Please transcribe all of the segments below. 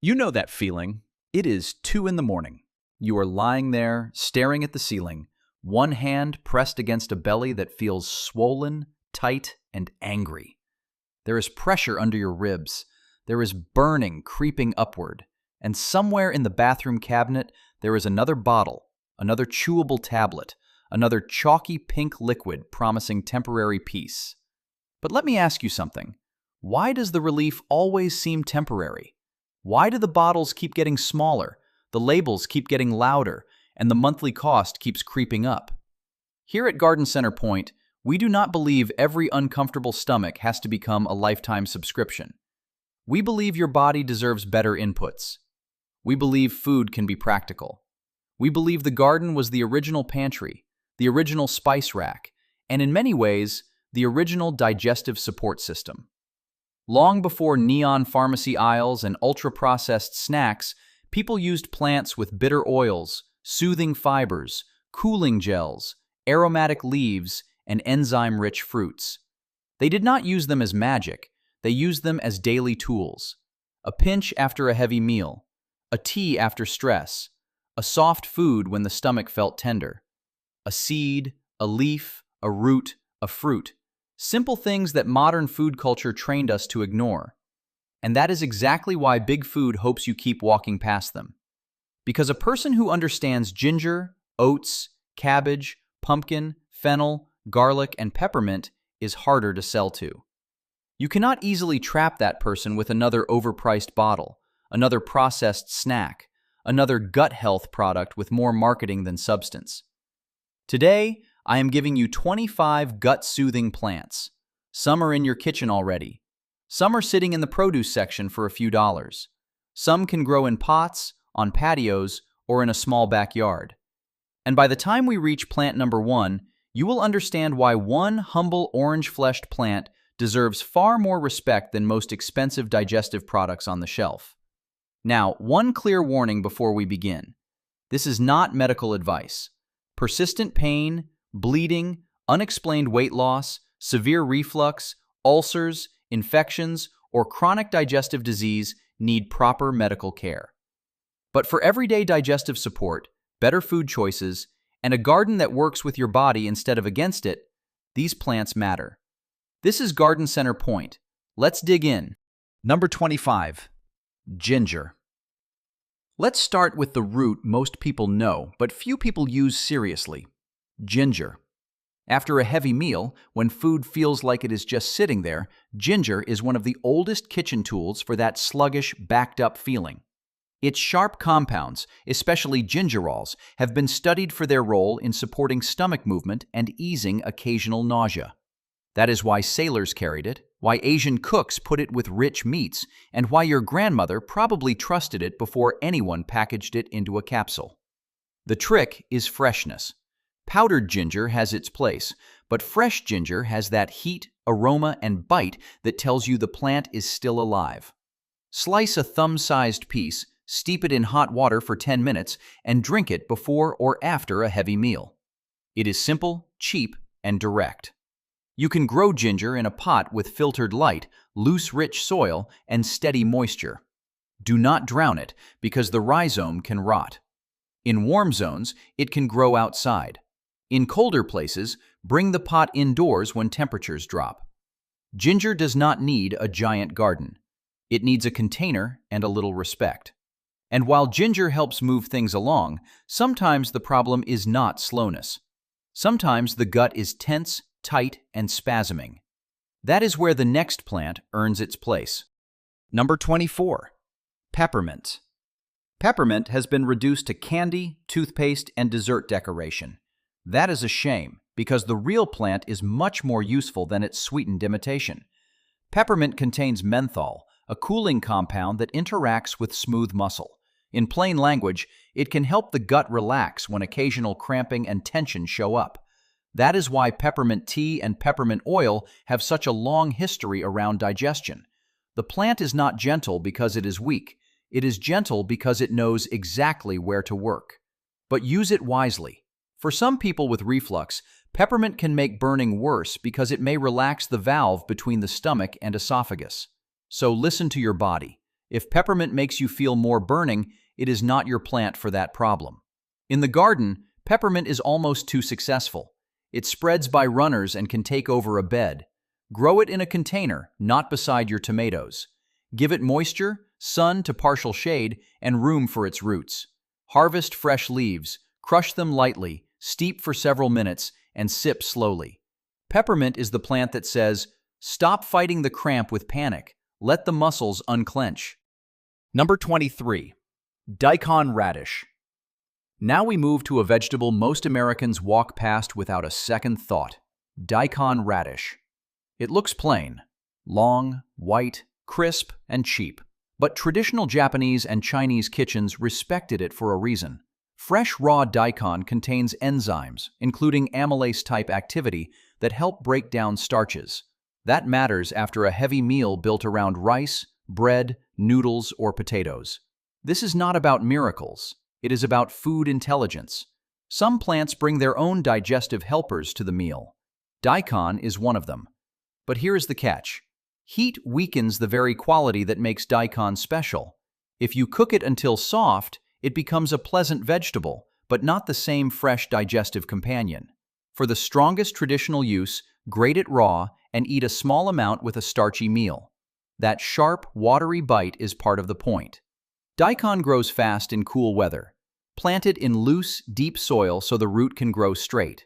You know that feeling. It is 2 in the morning. You are lying there, staring at the ceiling, one hand pressed against a belly that feels swollen, tight, and angry. There is pressure under your ribs. There is burning creeping upward. And somewhere in the bathroom cabinet, there is another bottle, another chewable tablet, another chalky pink liquid promising temporary peace. But let me ask you something. Why does the relief always seem temporary? Why do the bottles keep getting smaller, the labels keep getting louder, and the monthly cost keeps creeping up? Here at Garden Center Point, we do not believe every uncomfortable stomach has to become a lifetime subscription. We believe your body deserves better inputs. We believe food can be practical. We believe the garden was the original pantry, the original spice rack, and in many ways, the original digestive support system. Long before neon pharmacy aisles and ultra-processed snacks, people used plants with bitter oils, soothing fibers, cooling gels, aromatic leaves, and enzyme-rich fruits. They did not use them as magic, they used them as daily tools. A pinch after a heavy meal, a tea after stress, a soft food when the stomach felt tender, a seed, a leaf, a root, a fruit. Simple things that modern food culture trained us to ignore. And that is exactly why Big Food hopes you keep walking past them. Because a person who understands ginger, oats, cabbage, pumpkin, fennel, garlic, and peppermint is harder to sell to. You cannot easily trap that person with another overpriced bottle, another processed snack, another gut health product with more marketing than substance. Today, I am giving you 25 gut-soothing plants. Some are in your kitchen already. Some are sitting in the produce section for a few dollars. Some can grow in pots, on patios, or in a small backyard. And by the time we reach plant number 1, you will understand why one humble orange-fleshed plant deserves far more respect than most expensive digestive products on the shelf. Now, one clear warning before we begin. This is not medical advice. Persistent pain, bleeding, unexplained weight loss, severe reflux, ulcers, infections, or chronic digestive disease need proper medical care. But for everyday digestive support, better food choices, and a garden that works with your body instead of against it, these plants matter. This is Garden Center Point. Let's dig in. Number 25. Ginger. Let's start with the root most people know, but few people use seriously. Ginger. After a heavy meal, when food feels like it is just sitting there, ginger is one of the oldest kitchen tools for that sluggish, backed-up feeling. Its sharp compounds, especially gingerols, have been studied for their role in supporting stomach movement and easing occasional nausea. That is why sailors carried it, why Asian cooks put it with rich meats, and why your grandmother probably trusted it before anyone packaged it into a capsule. The trick is freshness. Powdered ginger has its place, but fresh ginger has that heat, aroma, and bite that tells you the plant is still alive. Slice a thumb-sized piece, steep it in hot water for 10 minutes, and drink it before or after a heavy meal. It is simple, cheap, and direct. You can grow ginger in a pot with filtered light, loose rich soil, and steady moisture. Do not drown it because the rhizome can rot. In warm zones, it can grow outside. In colder places, bring the pot indoors when temperatures drop. Ginger does not need a giant garden. It needs a container and a little respect. And while ginger helps move things along, sometimes the problem is not slowness. Sometimes the gut is tense, tight, and spasming. That is where the next plant earns its place. Number 24. Peppermint. Peppermint has been reduced to candy, toothpaste, and dessert decoration. That is a shame, because the real plant is much more useful than its sweetened imitation. Peppermint contains menthol, a cooling compound that interacts with smooth muscle. In plain language, it can help the gut relax when occasional cramping and tension show up. That is why peppermint tea and peppermint oil have such a long history around digestion. The plant is not gentle because it is weak. It is gentle because it knows exactly where to work. But use it wisely. For some people with reflux, peppermint can make burning worse because it may relax the valve between the stomach and esophagus. So listen to your body. If peppermint makes you feel more burning, it is not your plant for that problem. In the garden, peppermint is almost too successful. It spreads by runners and can take over a bed. Grow it in a container, not beside your tomatoes. Give it moisture, sun to partial shade, and room for its roots. Harvest fresh leaves, crush them lightly, steep for several minutes, and sip slowly. Peppermint is the plant that says, "Stop fighting the cramp with panic. Let the muscles unclench." Number 23. Daikon radish. Now we move to a vegetable most Americans walk past without a second thought. Daikon radish. It looks plain, long, white, crisp, and cheap. But traditional Japanese and Chinese kitchens respected it for a reason. Fresh raw daikon contains enzymes, including amylase-type activity, that help break down starches. That matters after a heavy meal built around rice, bread, noodles, or potatoes. This is not about miracles. It is about food intelligence. Some plants bring their own digestive helpers to the meal. Daikon is one of them. But here is the catch. Heat weakens the very quality that makes daikon special. If you cook it until soft, it becomes a pleasant vegetable, but not the same fresh digestive companion. For the strongest traditional use, grate it raw and eat a small amount with a starchy meal. That sharp, watery bite is part of the point. Daikon grows fast in cool weather. Plant it in loose, deep soil so the root can grow straight.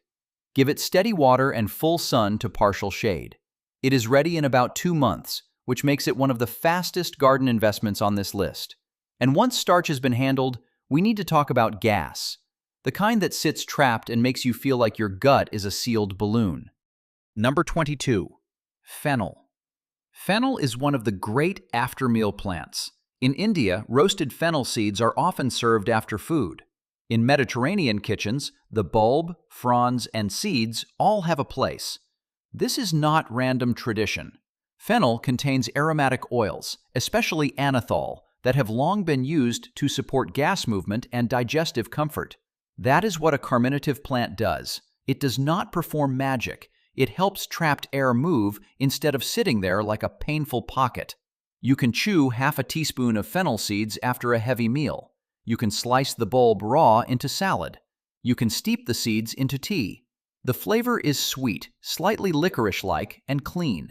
Give it steady water and full sun to partial shade. It is ready in about 2 months, which makes it one of the fastest garden investments on this list. And once starch has been handled, we need to talk about gas, the kind that sits trapped and makes you feel like your gut is a sealed balloon. Number 22. Fennel. Fennel is one of the great after-meal plants. In India, roasted fennel seeds are often served after food. In Mediterranean kitchens, the bulb, fronds, and seeds all have a place. This is not random tradition. Fennel contains aromatic oils, especially anethol, that have long been used to support gas movement and digestive comfort. That is what a carminative plant does. It does not perform magic. It helps trapped air move instead of sitting there like a painful pocket. You can chew half a teaspoon of fennel seeds after a heavy meal. You can slice the bulb raw into salad. You can steep the seeds into tea. The flavor is sweet, slightly licorice-like, and clean.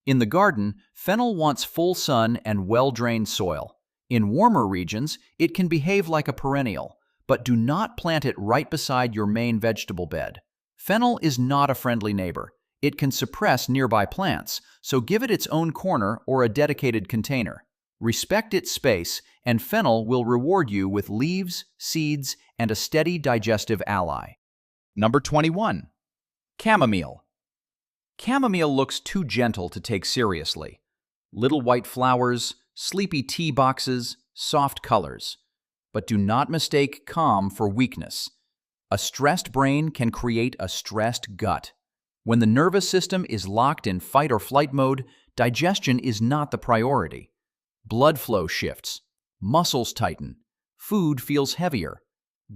In the garden, fennel wants full sun and well-drained soil. In warmer regions, it can behave like a perennial, but do not plant it right beside your main vegetable bed. Fennel is not a friendly neighbor. It can suppress nearby plants, so give it its own corner or a dedicated container. Respect its space, and fennel will reward you with leaves, seeds, and a steady digestive ally. Number 21. Chamomile. Chamomile looks too gentle to take seriously. Little white flowers, sleepy tea boxes, soft colors. But do not mistake calm for weakness. A stressed brain can create a stressed gut. When the nervous system is locked in fight or flight mode, digestion is not the priority. Blood flow shifts, muscles tighten, food feels heavier,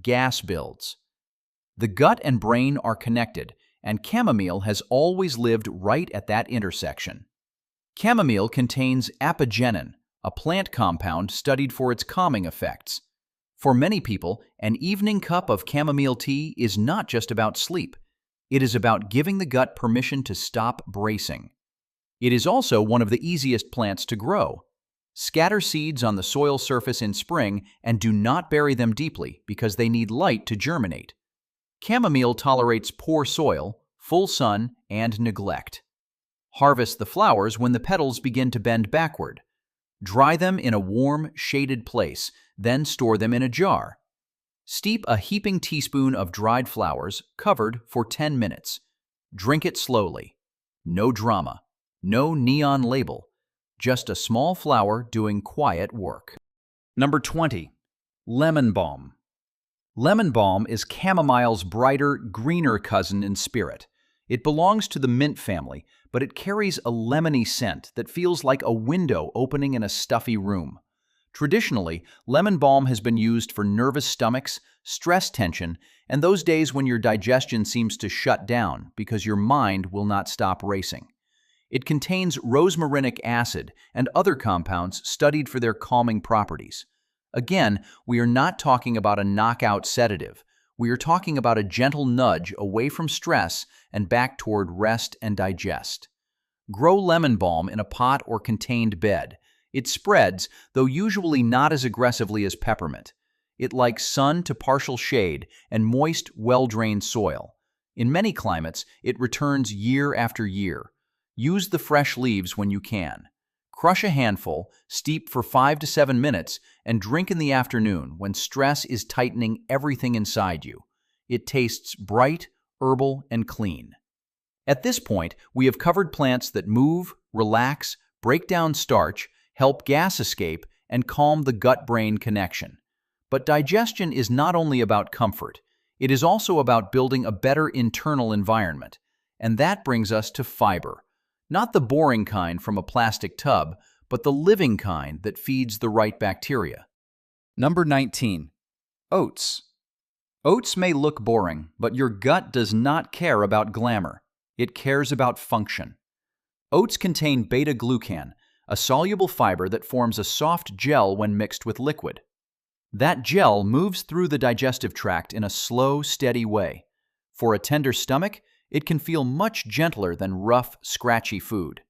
gas builds. The gut and brain are connected, and chamomile has always lived right at that intersection. Chamomile contains apigenin, a plant compound studied for its calming effects. For many people, an evening cup of chamomile tea is not just about sleep. It is about giving the gut permission to stop bracing. It is also one of the easiest plants to grow. Scatter seeds on the soil surface in spring and do not bury them deeply because they need light to germinate. Chamomile tolerates poor soil, full sun, and neglect. Harvest the flowers when the petals begin to bend backward. Dry them in a warm, shaded place, then store them in a jar. Steep a heaping teaspoon of dried flowers, covered, for 10 minutes. Drink it slowly. No drama. No neon label. Just a small flower doing quiet work. Number 20. Lemon balm. Lemon balm is chamomile's brighter, greener cousin in spirit. It belongs to the mint family, but it carries a lemony scent that feels like a window opening in a stuffy room. Traditionally, lemon balm has been used for nervous stomachs, stress tension, and those days when your digestion seems to shut down because your mind will not stop racing. It contains rosmarinic acid and other compounds studied for their calming properties. Again, we are not talking about a knockout sedative. We are talking about a gentle nudge away from stress and back toward rest and digest. Grow lemon balm in a pot or contained bed. It spreads, though usually not as aggressively as peppermint. It likes sun to partial shade and moist, well-drained soil. In many climates, it returns year after year. Use the fresh leaves when you can. Crush a handful, steep for 5 to 7 minutes, and drink in the afternoon when stress is tightening everything inside you. It tastes bright, herbal, and clean. At this point, we have covered plants that move, relax, break down starch, help gas escape, and calm the gut-brain connection. But digestion is not only about comfort. It is also about building a better internal environment. And that brings us to fiber. Not the boring kind from a plastic tub, but the living kind that feeds the right bacteria. Number 19. Oats. Oats may look boring, but your gut does not care about glamour. It cares about function. Oats contain beta-glucan, a soluble fiber that forms a soft gel when mixed with liquid. That gel moves through the digestive tract in a slow, steady way. For a tender stomach, it can feel much gentler than rough, scratchy food.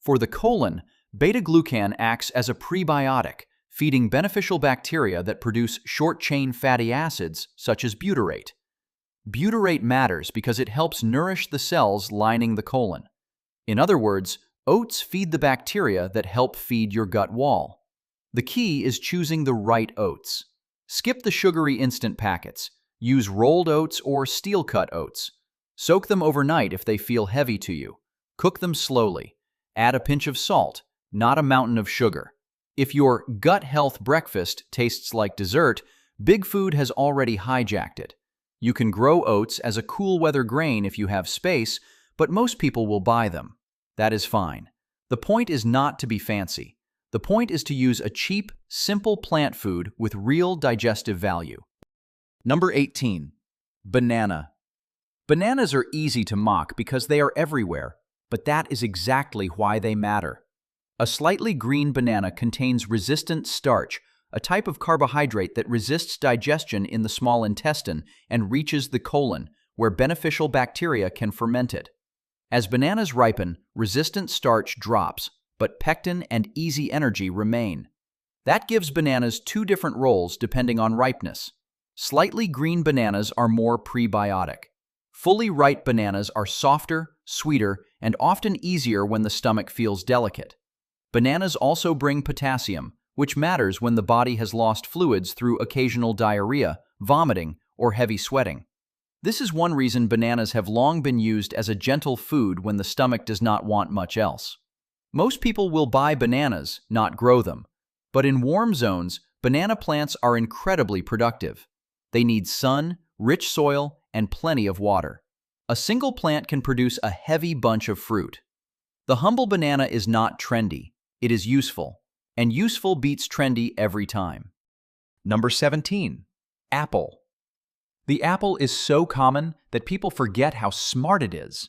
For the colon, beta-glucan acts as a prebiotic, feeding beneficial bacteria that produce short-chain fatty acids such as butyrate. Butyrate matters because it helps nourish the cells lining the colon. In other words, oats feed the bacteria that help feed your gut wall. The key is choosing the right oats. Skip the sugary instant packets. Use rolled oats or steel-cut oats. Soak them overnight if they feel heavy to you. Cook them slowly. Add a pinch of salt, not a mountain of sugar. If your gut health breakfast tastes like dessert, big food has already hijacked it. You can grow oats as a cool weather grain if you have space, but most people will buy them. That is fine. The point is not to be fancy. The point is to use a cheap, simple plant food with real digestive value. Number 18. Banana. Bananas are easy to mock because they are everywhere, but that is exactly why they matter. A slightly green banana contains resistant starch, a type of carbohydrate that resists digestion in the small intestine and reaches the colon, where beneficial bacteria can ferment it. As bananas ripen, resistant starch drops, but pectin and easy energy remain. That gives bananas two different roles depending on ripeness. Slightly green bananas are more prebiotic. Fully ripe bananas are softer, sweeter, and often easier when the stomach feels delicate. Bananas also bring potassium, which matters when the body has lost fluids through occasional diarrhea, vomiting, or heavy sweating. This is one reason bananas have long been used as a gentle food when the stomach does not want much else. Most people will buy bananas, not grow them. But in warm zones, banana plants are incredibly productive. They need sun, rich soil, and plenty of water. A single plant can produce a heavy bunch of fruit. The humble banana is not trendy. It is useful. And useful beats trendy every time. Number 17. Apple. The apple is so common that people forget how smart it is.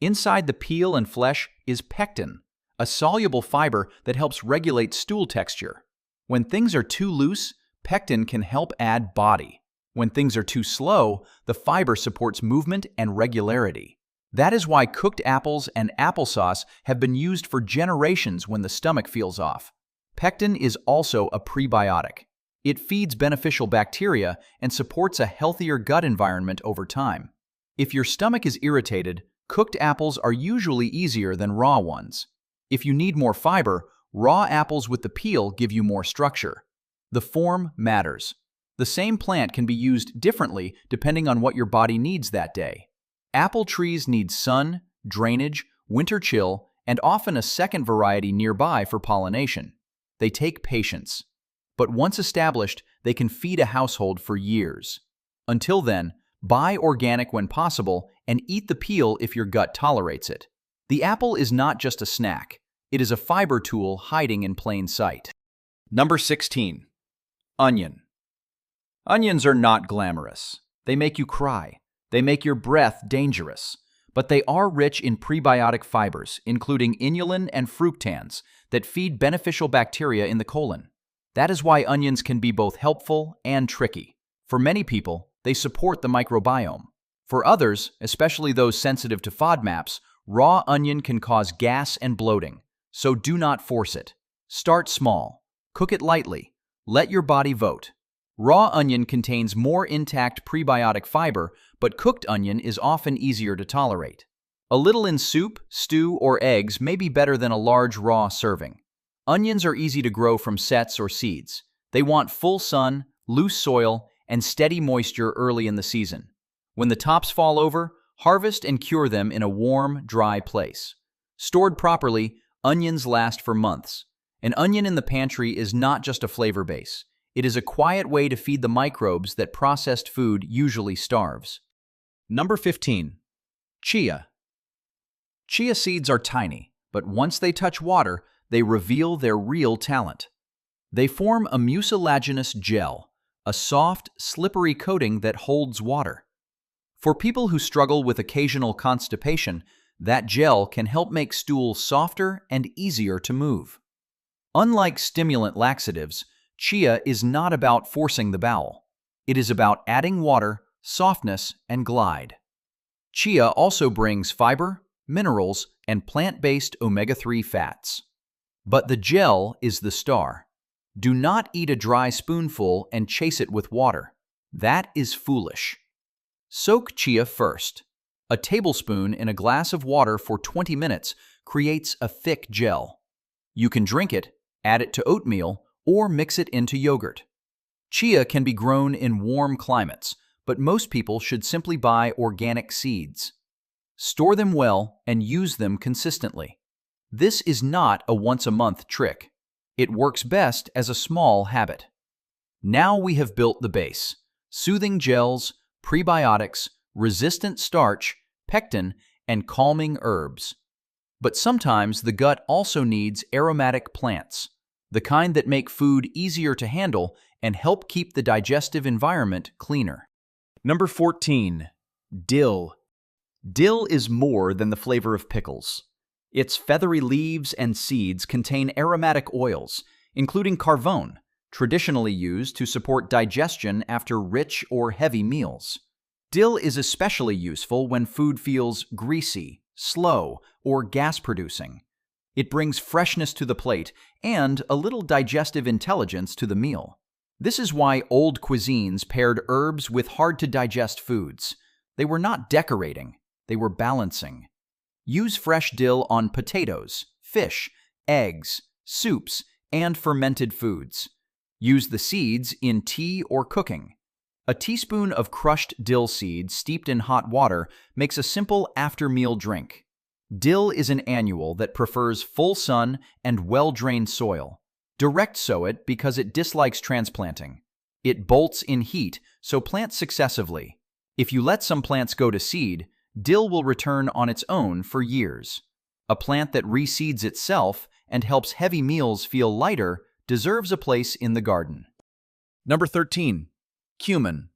Inside the peel and flesh is pectin, a soluble fiber that helps regulate stool texture. When things are too loose, pectin can help add body. When things are too slow, the fiber supports movement and regularity. That is why cooked apples and applesauce have been used for generations when the stomach feels off. Pectin is also a prebiotic. It feeds beneficial bacteria and supports a healthier gut environment over time. If your stomach is irritated, cooked apples are usually easier than raw ones. If you need more fiber, raw apples with the peel give you more structure. The form matters. The same plant can be used differently depending on what your body needs that day. Apple trees need sun, drainage, winter chill, and often a second variety nearby for pollination. They take patience. But once established, they can feed a household for years. Until then, buy organic when possible and eat the peel if your gut tolerates it. The apple is not just a snack. It is a fiber tool hiding in plain sight. Number 16. Onion. Onions are not glamorous. They make you cry. They make your breath dangerous. but they are rich in prebiotic fibers, including inulin and fructans, that feed beneficial bacteria in the colon. That is why onions can be both helpful and tricky. For many people, they support the microbiome. For others, especially those sensitive to FODMAPs, raw onion can cause gas and bloating, so do not force it. Start small. Cook it lightly. Let your body vote. Raw onion contains more intact prebiotic fiber, but cooked onion is often easier to tolerate. A little in soup, stew, or eggs may be better than a large raw serving. Onions are easy to grow from sets or seeds. They want full sun, loose soil, and steady moisture early in the season. When the tops fall over, harvest and cure them in a warm, dry place. Stored properly, onions last for months. An onion in the pantry is not just a flavor base. It is a quiet way to feed the microbes that processed food usually starves. Number 15. Chia. Chia seeds are tiny, but once they touch water, they reveal their real talent. They form a mucilaginous gel, a soft, slippery coating that holds water. For people who struggle with occasional constipation, that gel can help make stool softer and easier to move. Unlike stimulant laxatives, chia is not about forcing the bowel. It is about adding water, softness, and glide. Chia also brings fiber, minerals, and plant-based omega-3 fats. But the gel is the star. Do not eat a dry spoonful and chase it with water. That is foolish. Soak chia first. A tablespoon in a glass of water for 20 minutes creates a thick gel. You can drink it, add it to oatmeal, or mix it into yogurt. Chia can be grown in warm climates, but most people should simply buy organic seeds. Store them well and use them consistently. This is not a once-a-month trick. It works best as a small habit. Now we have built the base: soothing gels, prebiotics, resistant starch, pectin, and calming herbs. But sometimes the gut also needs aromatic plants, the kind that make food easier to handle and help keep the digestive environment cleaner. Number 14. Dill. Dill is more than the flavor of pickles. Its feathery leaves and seeds contain aromatic oils, including carvone, traditionally used to support digestion after rich or heavy meals. Dill is especially useful when food feels greasy, slow, or gas-producing. It brings freshness to the plate and a little digestive intelligence to the meal. This is why old cuisines paired herbs with hard-to-digest foods. They were not decorating, they were balancing. Use fresh dill on potatoes, fish, eggs, soups, and fermented foods. Use the seeds in tea or cooking. A teaspoon of crushed dill seeds steeped in hot water makes a simple after-meal drink. Dill is an annual that prefers full sun and well-drained soil. Direct sow it because it dislikes transplanting. It bolts in heat, so plant successively. If you let some plants go to seed, dill will return on its own for years. A plant that reseeds itself and helps heavy meals feel lighter deserves a place in the garden. Number 13. Cumin.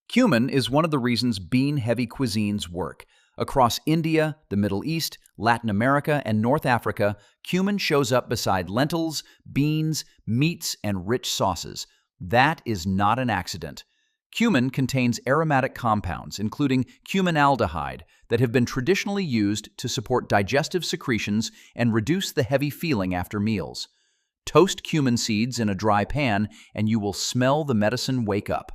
Cumin is one of the reasons bean-heavy cuisines work. Across India, the Middle East, Latin America, and North Africa, cumin shows up beside lentils, beans, meats, and rich sauces. That is not an accident. Cumin contains aromatic compounds, including cuminaldehyde, that have been traditionally used to support digestive secretions and reduce the heavy feeling after meals. Toast cumin seeds in a dry pan, and you will smell the medicine wake up.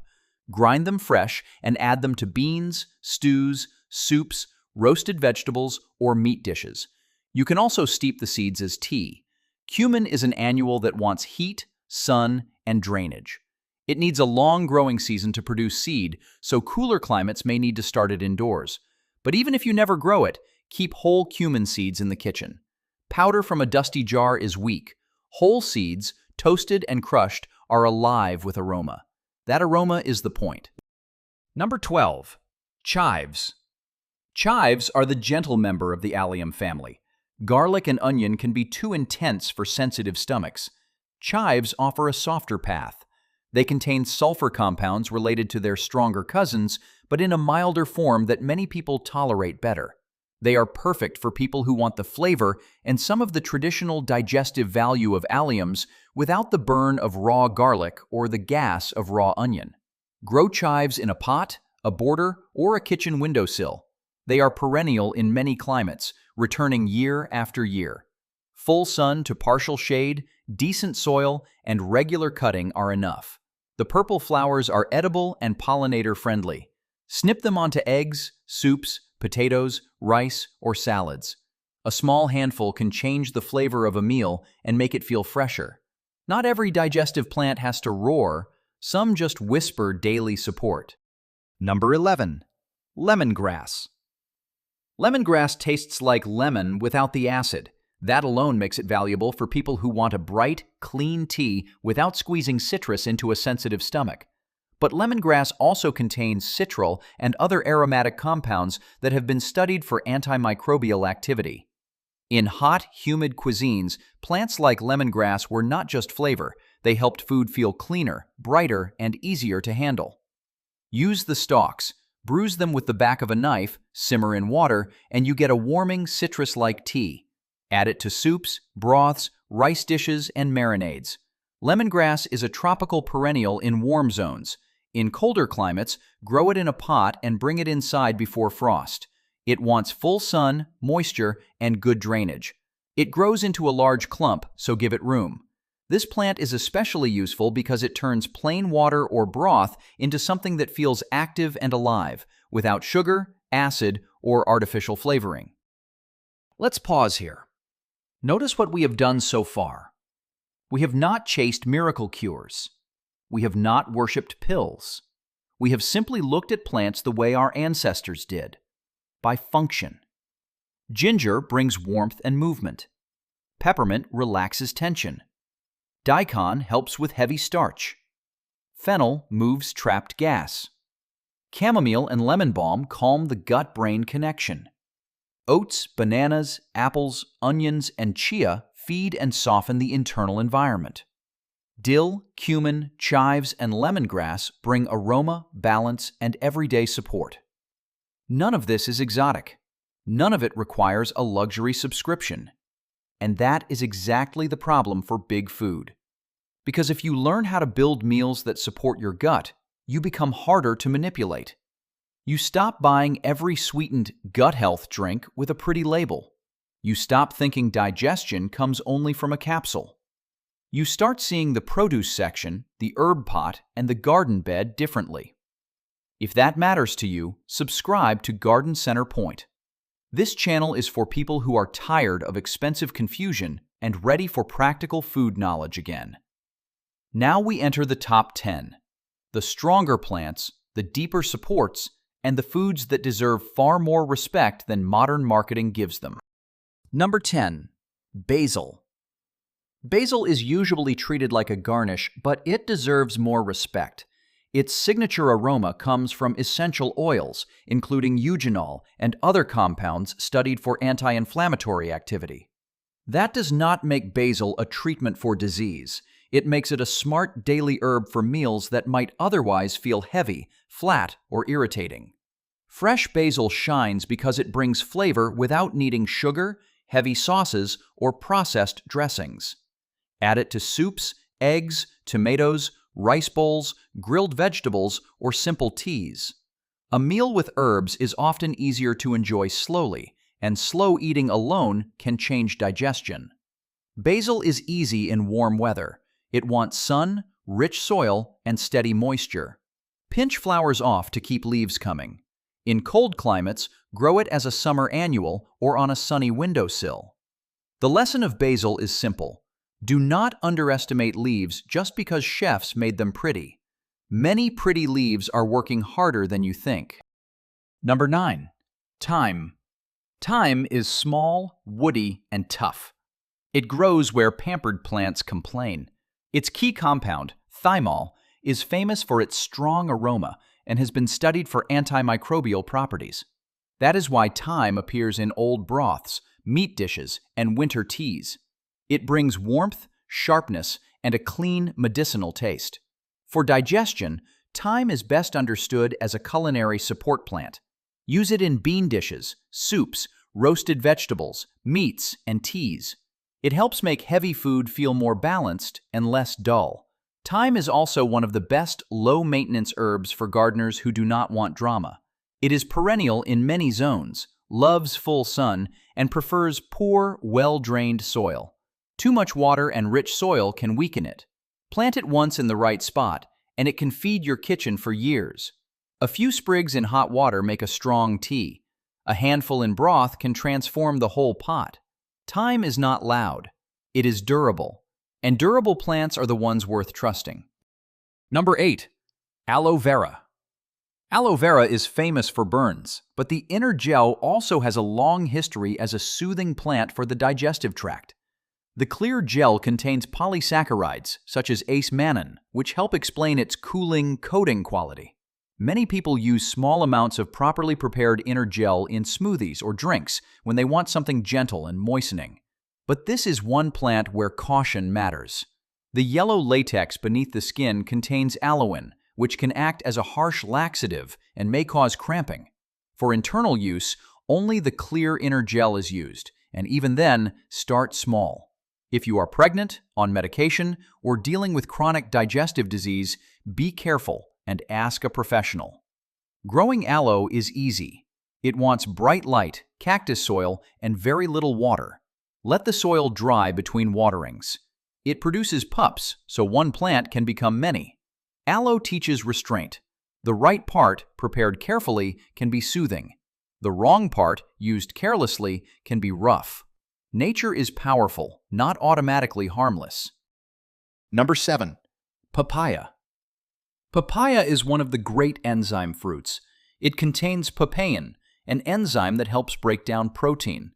Grind them fresh and add them to beans, stews, soups, roasted vegetables, or meat dishes. You can also steep the seeds as tea. Cumin is an annual that wants heat, sun, and drainage. It needs a long growing season to produce seed, so cooler climates may need to start it indoors. But even if you never grow it, keep whole cumin seeds in the kitchen. Powder from a dusty jar is weak. Whole seeds, toasted and crushed, are alive with aroma. That aroma is the point. Number 12. Chives. Chives are the gentle member of the allium family. Garlic and onion can be too intense for sensitive stomachs. Chives offer a softer path. They contain sulfur compounds related to their stronger cousins, but in a milder form that many people tolerate better. They are perfect for people who want the flavor and some of the traditional digestive value of alliums without the burn of raw garlic or the gas of raw onion. Grow chives in a pot, a border, or a kitchen windowsill. They are perennial in many climates, returning year after year. Full sun to partial shade, decent soil, and regular cutting are enough. The purple flowers are edible and pollinator-friendly. Snip them onto eggs, soups, potatoes, rice, or salads. A small handful can change the flavor of a meal and make it feel fresher. Not every digestive plant has to roar, some just whisper daily support. Number 11. Lemongrass. Lemongrass tastes like lemon without the acid. That alone makes it valuable for people who want a bright, clean tea without squeezing citrus into a sensitive stomach. But lemongrass also contains citral and other aromatic compounds that have been studied for antimicrobial activity. In hot, humid cuisines, plants like lemongrass were not just flavor, they helped food feel cleaner, brighter, and easier to handle. Use the stalks, bruise them with the back of a knife, simmer in water, and you get a warming, citrus-like tea. Add it to soups, broths, rice dishes, and marinades. Lemongrass is a tropical perennial in warm zones. In colder climates, grow it in a pot and bring it inside before frost. It wants full sun, moisture, and good drainage. It grows into a large clump, so give it room. This plant is especially useful because it turns plain water or broth into something that feels active and alive, without sugar, acid, or artificial flavoring. Let's pause here. Notice what we have done so far. We have not chased miracle cures. We have not worshipped pills. We have simply looked at plants the way our ancestors did, by function. Ginger brings warmth and movement. Peppermint relaxes tension. Daikon helps with heavy starch. Fennel moves trapped gas. Chamomile and lemon balm calm the gut-brain connection. Oats, bananas, apples, onions, and chia feed and soften the internal environment. Dill, cumin, chives, and lemongrass bring aroma, balance, and everyday support. None of this is exotic. None of it requires a luxury subscription. And that is exactly the problem for big food. Because if you learn how to build meals that support your gut, you become harder to manipulate. You stop buying every sweetened gut health drink with a pretty label. You stop thinking digestion comes only from a capsule. You start seeing the produce section, the herb pot, and the garden bed differently. If that matters to you, subscribe to Garden Center Point. This channel is for people who are tired of expensive confusion and ready for practical food knowledge again. Now we enter the top 10. The stronger plants, the deeper supports, and the foods that deserve far more respect than modern marketing gives them. Number 10. Basil. Basil is usually treated like a garnish, but it deserves more respect. Its signature aroma comes from essential oils, including eugenol and other compounds studied for anti-inflammatory activity. That does not make basil a treatment for disease. It makes it a smart daily herb for meals that might otherwise feel heavy, flat, or irritating. Fresh basil shines because it brings flavor without needing sugar, heavy sauces, or processed dressings. Add it to soups, eggs, tomatoes, rice bowls, grilled vegetables, or simple teas. A meal with herbs is often easier to enjoy slowly, and slow eating alone can change digestion. Basil is easy in warm weather. It wants sun, rich soil, and steady moisture. Pinch flowers off to keep leaves coming. In cold climates, grow it as a summer annual or on a sunny windowsill. The lesson of basil is simple. Do not underestimate leaves just because chefs made them pretty. Many pretty leaves are working harder than you think. Number 9. Thyme. Thyme is small, woody, and tough. It grows where pampered plants complain. Its key compound, thymol, is famous for its strong aroma and has been studied for antimicrobial properties. That is why thyme appears in old broths, meat dishes, and winter teas. It brings warmth, sharpness, and a clean, medicinal taste. For digestion, thyme is best understood as a culinary support plant. Use it in bean dishes, soups, roasted vegetables, meats, and teas. It helps make heavy food feel more balanced and less dull. Thyme is also one of the best low-maintenance herbs for gardeners who do not want drama. It is perennial in many zones, loves full sun, and prefers poor, well-drained soil. Too much water and rich soil can weaken it. Plant it once in the right spot, and it can feed your kitchen for years. A few sprigs in hot water make a strong tea. A handful in broth can transform the whole pot. Thyme is not loud. It is durable. And durable plants are the ones worth trusting. Number 8. Aloe vera. Aloe vera is famous for burns, but the inner gel also has a long history as a soothing plant for the digestive tract. The clear gel contains polysaccharides, such as ace-mannan, which help explain its cooling, coating quality. Many people use small amounts of properly prepared inner gel in smoothies or drinks when they want something gentle and moistening. But this is one plant where caution matters. The yellow latex beneath the skin contains aloin, which can act as a harsh laxative and may cause cramping. For internal use, only the clear inner gel is used, and even then, start small. If you are pregnant, on medication, or dealing with chronic digestive disease, be careful and ask a professional. Growing aloe is easy. It wants bright light, cactus soil, and very little water. Let the soil dry between waterings. It produces pups, so one plant can become many. Aloe teaches restraint. The right part, prepared carefully, can be soothing. The wrong part, used carelessly, can be rough. Nature is powerful, not automatically harmless. Number 7. Papaya. Papaya is one of the great enzyme fruits. It contains papain, an enzyme that helps break down protein.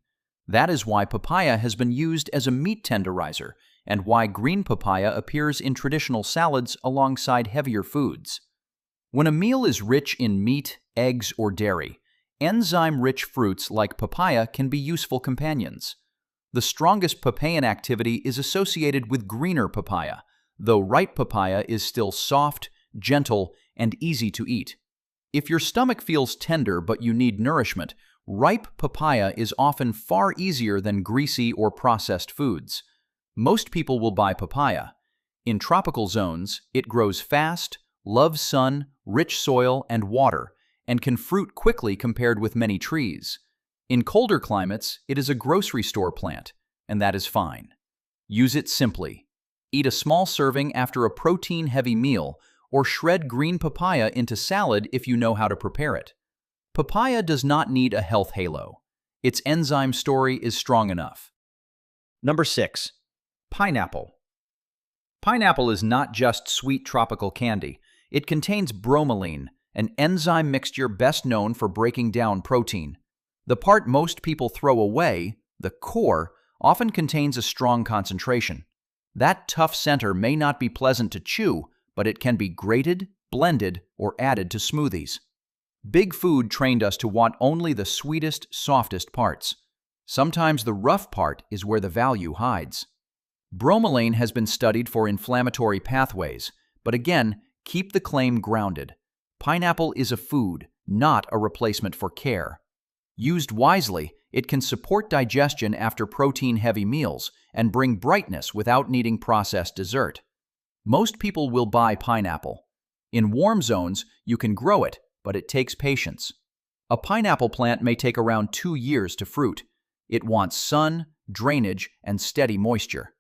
That is why papaya has been used as a meat tenderizer and why green papaya appears in traditional salads alongside heavier foods. When a meal is rich in meat, eggs, or dairy, enzyme-rich fruits like papaya can be useful companions. The strongest papain activity is associated with greener papaya, though ripe papaya is still soft, gentle, and easy to eat. If your stomach feels tender but you need nourishment, ripe papaya is often far easier than greasy or processed foods. Most people will buy papaya. In tropical zones, it grows fast, loves sun, rich soil, and water, and can fruit quickly compared with many trees. In colder climates, it is a grocery store plant, and that is fine. Use it simply. Eat a small serving after a protein-heavy meal, or shred green papaya into salad if you know how to prepare it. Papaya does not need a health halo. Its enzyme story is strong enough. Number 6. Pineapple. Pineapple is not just sweet tropical candy. It contains bromelain, an enzyme mixture best known for breaking down protein. The part most people throw away, the core, often contains a strong concentration. That tough center may not be pleasant to chew, but it can be grated, blended, or added to smoothies. Big Food trained us to want only the sweetest, softest parts. Sometimes the rough part is where the value hides. Bromelain has been studied for inflammatory pathways, but again, keep the claim grounded. Pineapple is a food, not a replacement for care. Used wisely, it can support digestion after protein-heavy meals and bring brightness without needing processed dessert. Most people will buy pineapple. In warm zones, you can grow it, but it takes patience. A pineapple plant may take around 2 years to fruit. It wants sun, drainage, and steady moisture.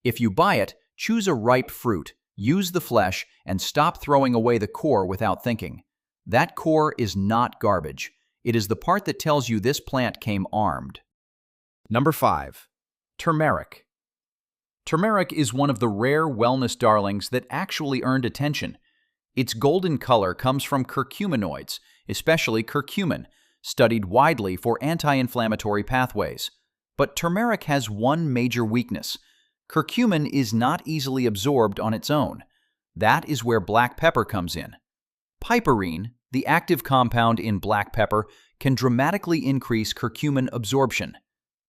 If you buy it, choose a ripe fruit, use the flesh, and stop throwing away the core without thinking. That core is not garbage. It is the part that tells you this plant came armed. Number 5. Turmeric. Turmeric is one of the rare wellness darlings that actually earned attention. Its golden color comes from curcuminoids, especially curcumin, studied widely for anti-inflammatory pathways. But turmeric has one major weakness. Curcumin is not easily absorbed on its own. That is where black pepper comes in. Piperine, the active compound in black pepper, can dramatically increase curcumin absorption.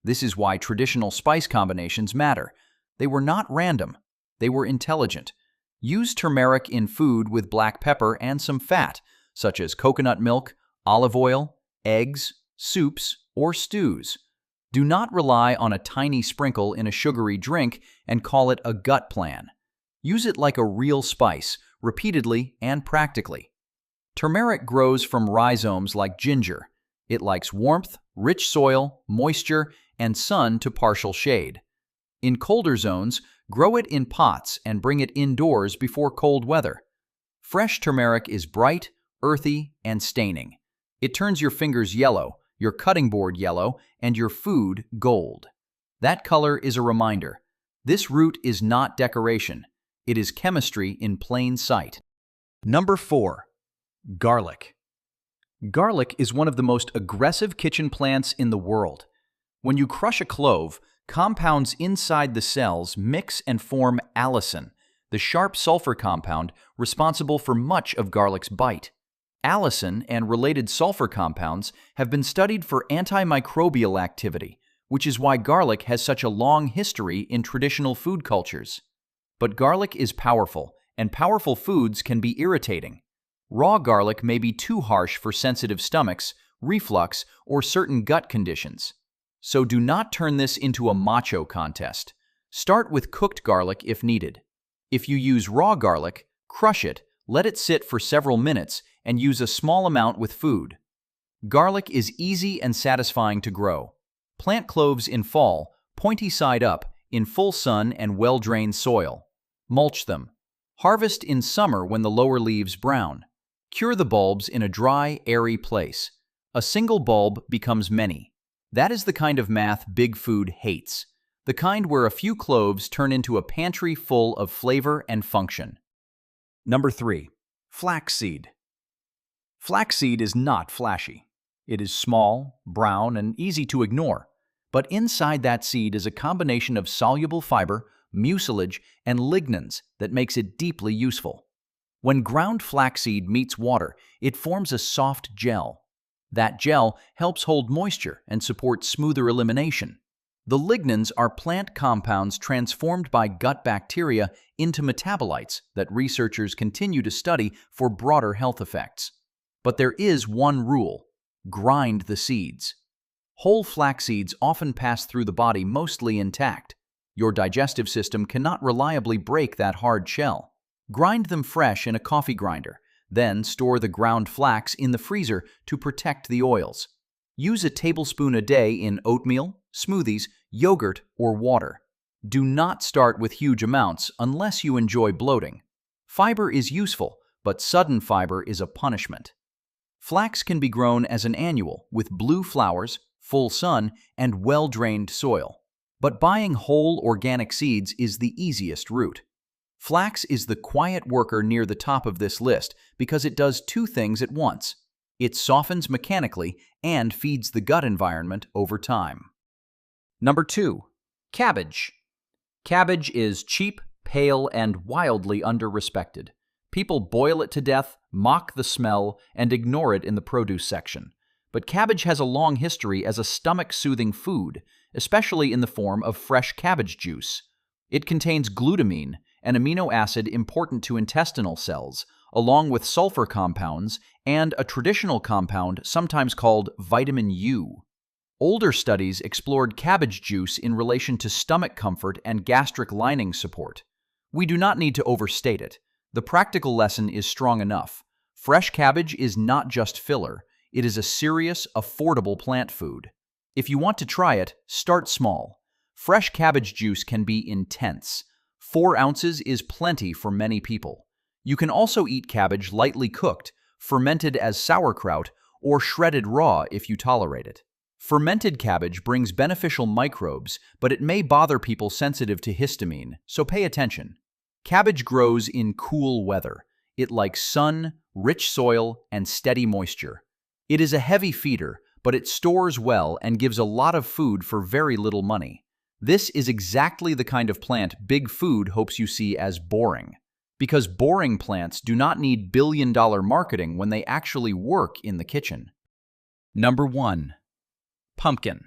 This is why traditional spice combinations matter. They were not random. They were intelligent. Use turmeric in food with black pepper and some fat, such as coconut milk, olive oil, eggs, soups, or stews. Do not rely on a tiny sprinkle in a sugary drink and call it a gut plan. Use it like a real spice, repeatedly and practically. Turmeric grows from rhizomes like ginger. It likes warmth, rich soil, moisture, and sun to partial shade. In colder zones, grow it in pots and bring it indoors before cold weather. Fresh turmeric is bright, earthy, and staining. It turns your fingers yellow, your cutting board yellow, and your food gold. That color is a reminder. This root is not decoration. It is chemistry in plain sight. Number 4. Garlic. Garlic is one of the most aggressive kitchen plants in the world. When you crush a clove, compounds inside the cells mix and form allicin, the sharp sulfur compound responsible for much of garlic's bite. Allicin and related sulfur compounds have been studied for antimicrobial activity, which is why garlic has such a long history in traditional food cultures. But garlic is powerful, and powerful foods can be irritating. Raw garlic may be too harsh for sensitive stomachs, reflux, or certain gut conditions. So do not turn this into a macho contest. Start with cooked garlic if needed. If you use raw garlic, crush it, let it sit for several minutes, and use a small amount with food. Garlic is easy and satisfying to grow. Plant cloves in fall, pointy side up, in full sun and well-drained soil. Mulch them. Harvest in summer when the lower leaves brown. Cure the bulbs in a dry, airy place. A single bulb becomes many. That is the kind of math big food hates. The kind where a few cloves turn into a pantry full of flavor and function. Number 3. Flaxseed. Flaxseed is not flashy. It is small, brown, and easy to ignore. But inside that seed is a combination of soluble fiber, mucilage, and lignans that makes it deeply useful. When ground flaxseed meets water, it forms a soft gel. That gel helps hold moisture and support smoother elimination. The lignans are plant compounds transformed by gut bacteria into metabolites that researchers continue to study for broader health effects. But there is one rule: grind the seeds. Whole flax seeds often pass through the body mostly intact. Your digestive system cannot reliably break that hard shell. Grind them fresh in a coffee grinder, then store the ground flax in the freezer to protect the oils. Use a tablespoon a day in oatmeal, smoothies, yogurt, or water. Do not start with huge amounts unless you enjoy bloating. Fiber is useful, but sudden fiber is a punishment. Flax can be grown as an annual with blue flowers, full sun, and well-drained soil. But buying whole organic seeds is the easiest route. Flax is the quiet worker near the top of this list because it does two things at once. It softens mechanically and feeds the gut environment over time. Number 2. Cabbage. Cabbage is cheap, pale, and wildly underrespected. People boil it to death, mock the smell, and ignore it in the produce section. But cabbage has a long history as a stomach-soothing food, especially in the form of fresh cabbage juice. It contains glutamine, an amino acid important to intestinal cells, along with sulfur compounds and a traditional compound sometimes called vitamin U. Older studies explored cabbage juice in relation to stomach comfort and gastric lining support. We do not need to overstate it. The practical lesson is strong enough. Fresh cabbage is not just filler. It is a serious, affordable plant food. If you want to try it, start small. Fresh cabbage juice can be intense. 4 ounces is plenty for many people. You can also eat cabbage lightly cooked, fermented as sauerkraut, or shredded raw if you tolerate it. Fermented cabbage brings beneficial microbes, but it may bother people sensitive to histamine, so pay attention. Cabbage grows in cool weather. It likes sun, rich soil, and steady moisture. It is a heavy feeder, but it stores well and gives a lot of food for very little money. This is exactly the kind of plant big food hopes you see as boring. Because boring plants do not need billion-dollar marketing when they actually work in the kitchen. Number 1. Pumpkin.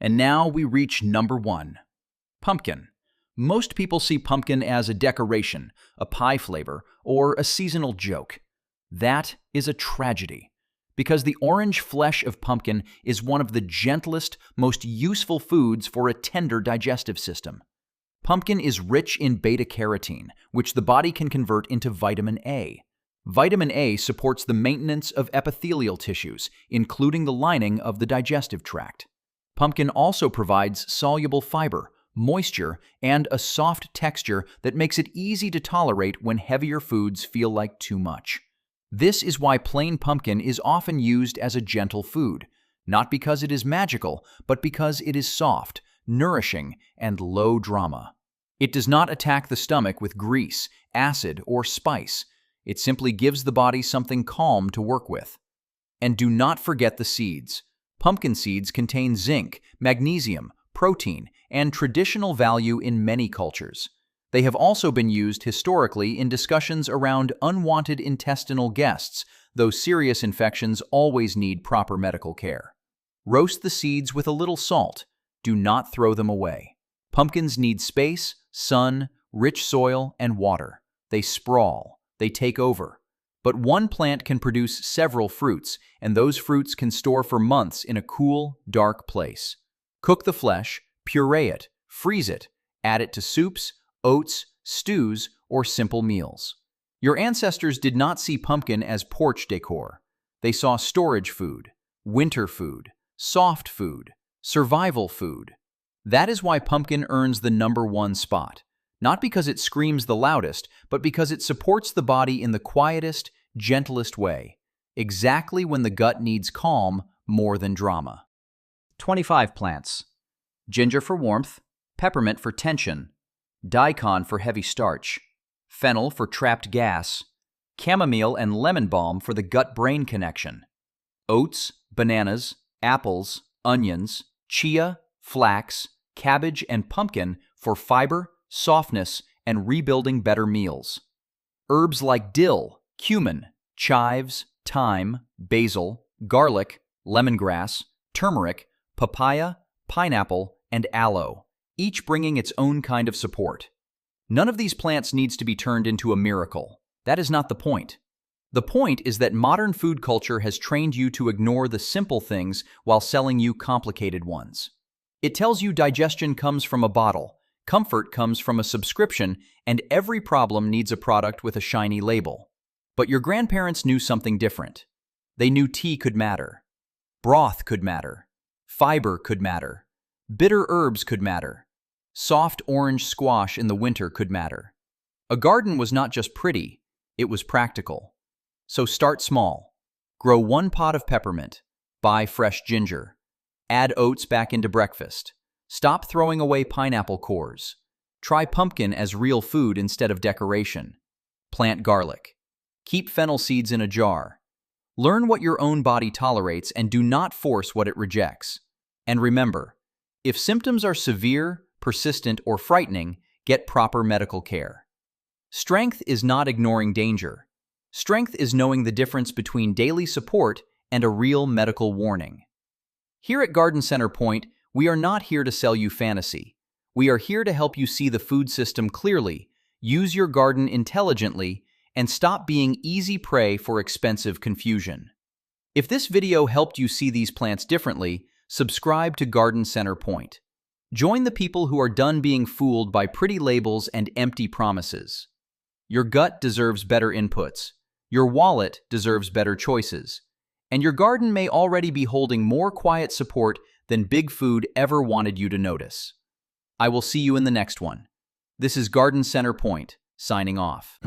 And now we reach number 1. Pumpkin. Most people see pumpkin as a decoration, a pie flavor, or a seasonal joke. That is a tragedy. because the orange flesh of pumpkin is one of the gentlest, most useful foods for a tender digestive system. Pumpkin is rich in beta-carotene, which the body can convert into vitamin A. Vitamin A supports the maintenance of epithelial tissues, including the lining of the digestive tract. Pumpkin also provides soluble fiber, moisture, and a soft texture that makes it easy to tolerate when heavier foods feel like too much. This is why plain pumpkin is often used as a gentle food, not because it is magical, but because it is soft, nourishing, and low drama. It does not attack the stomach with grease, acid, or spice. It simply gives the body something calm to work with. And do not forget the seeds. Pumpkin seeds contain zinc, magnesium, protein, and traditional value in many cultures. They have also been used historically in discussions around unwanted intestinal guests, though serious infections always need proper medical care. Roast the seeds with a little salt. Do not throw them away. Pumpkins need space, sun, rich soil, and water. They sprawl. They take over. But one plant can produce several fruits, and those fruits can store for months in a cool, dark place. Cook the flesh, puree it, freeze it, add it to soups, oats, stews, or simple meals. Your ancestors did not see pumpkin as porch decor. They saw storage food, winter food, soft food, survival food. That is why pumpkin earns the #1 spot. Not because it screams the loudest, but because it supports the body in the quietest, gentlest way, exactly when the gut needs calm more than drama. 25 plants. Ginger for warmth, peppermint for tension, daikon for heavy starch, fennel for trapped gas, chamomile and lemon balm for the gut-brain connection, oats, bananas, apples, onions, chia, flax, cabbage, and pumpkin for fiber, softness, and rebuilding better meals. Herbs like dill, cumin, chives, thyme, basil, garlic, lemongrass, turmeric, papaya, pineapple, and aloe, each bringing its own kind of support. None of these plants needs to be turned into a miracle. That is not the point. The point is that modern food culture has trained you to ignore the simple things while selling you complicated ones. It tells you digestion comes from a bottle, comfort comes from a subscription, and every problem needs a product with a shiny label. But your grandparents knew something different. They knew tea could matter. Broth could matter. Fiber could matter. Bitter herbs could matter. Soft orange squash in the winter could matter. A garden was not just pretty, it was practical. So start small. Grow 1 pot of peppermint. Buy fresh ginger. Add oats back into breakfast. Stop throwing away pineapple cores. Try pumpkin as real food instead of decoration. Plant garlic. Keep fennel seeds in a jar. Learn what your own body tolerates and do not force what it rejects. And remember, if symptoms are severe, persistent, or frightening, get proper medical care. Strength is not ignoring danger. Strength is knowing the difference between daily support and a real medical warning. Here at Garden Center Point, we are not here to sell you fantasy. We are here to help you see the food system clearly, use your garden intelligently, and stop being easy prey for expensive confusion. If this video helped you see these plants differently, subscribe to Garden Center Point. Join the people who are done being fooled by pretty labels and empty promises. Your gut deserves better inputs. Your wallet deserves better choices. And your garden may already be holding more quiet support than big food ever wanted you to notice. I will see you in the next one. This is Garden Center Point, signing off.